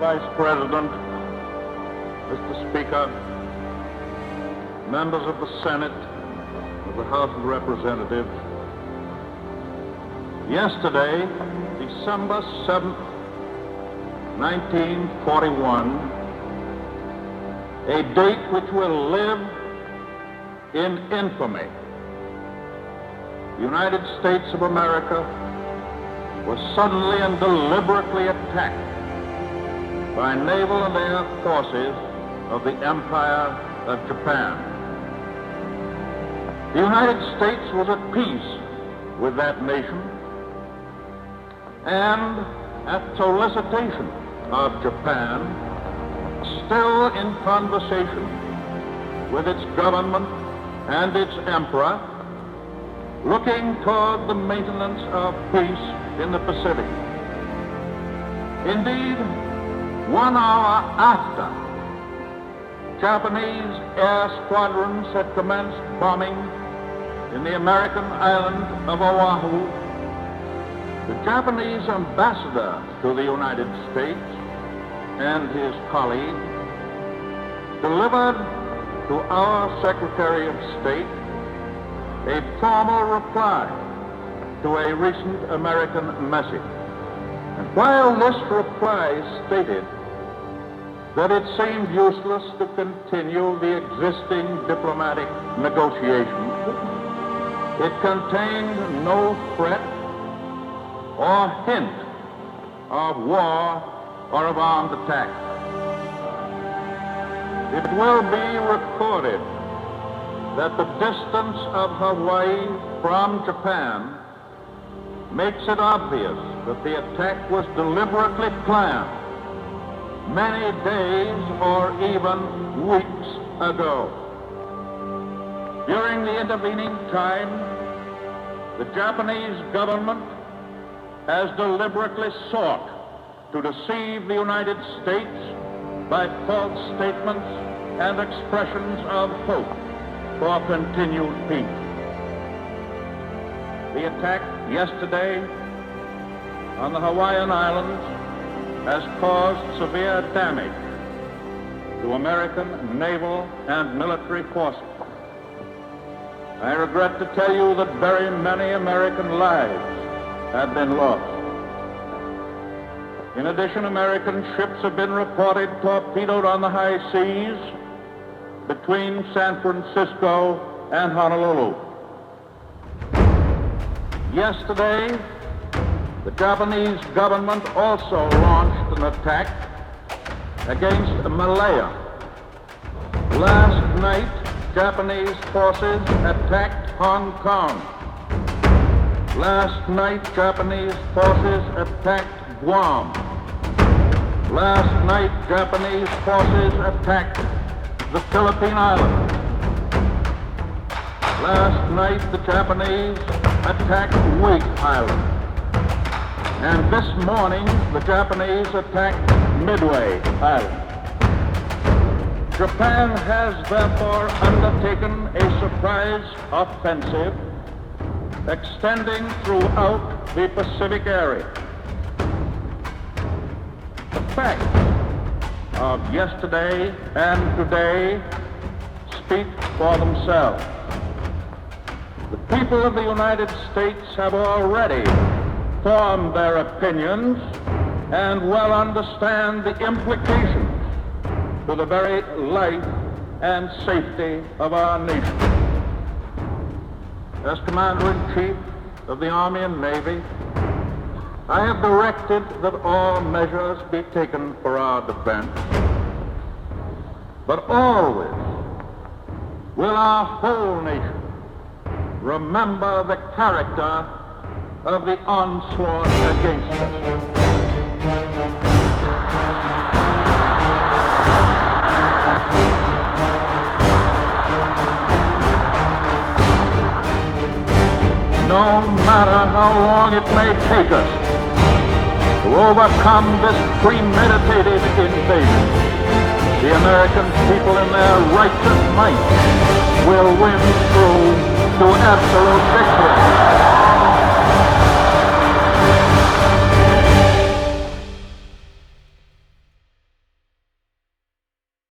Vice President, Mr. Speaker, members of the Senate, of the House of Representatives, yesterday, December 7th, 1941, a date which will live in infamy, the United States of America was suddenly and deliberately attacked by naval and air forces of the Empire of Japan. The United States was at peace with that nation, and at solicitation of Japan, still in conversation with its government and its emperor, looking toward the maintenance of peace in the Pacific. Indeed, 1 hour after Japanese air squadrons had commenced bombing in the American island of Oahu, the Japanese ambassador to the United States and his colleague delivered to our Secretary of State a formal reply to a recent American message. And while this reply stated that it seemed useless to continue the existing diplomatic negotiations, it contained no threat or hint of war or of armed attack. It will be recorded that the distance of Hawaii from Japan makes it obvious that the attack was deliberately planned many days or even weeks ago. During the intervening time, the Japanese government has deliberately sought to deceive the United States by false statements and expressions of hope for continued peace. The attack yesterday on the Hawaiian Islands has caused severe damage to American naval and military forces. I regret to tell you that very many American lives have been lost. In addition, American ships have been reported torpedoed on the high seas between San Francisco and Honolulu. Yesterday, the Japanese government also launched an attack against Malaya. Last night, Japanese forces attacked Hong Kong. Last night, Japanese forces attacked Guam. Last night, Japanese forces attacked the Philippine Islands. Last night, the Japanese attacked Wake Island. And this morning, the Japanese attacked Midway Island. Japan has therefore undertaken a surprise offensive extending throughout the Pacific area. The facts of yesterday and today speak for themselves. The people of the United States have already formed their opinions and well understand the implications to the very life and safety of our nation. As Commander-in-Chief of the Army and Navy, I have directed that all measures be taken for our defense, but always will our whole nation remember the character of the onslaught against us. No matter how long it may take us to overcome this premeditated invasion, the American people in their righteous might will win through to absolute victory.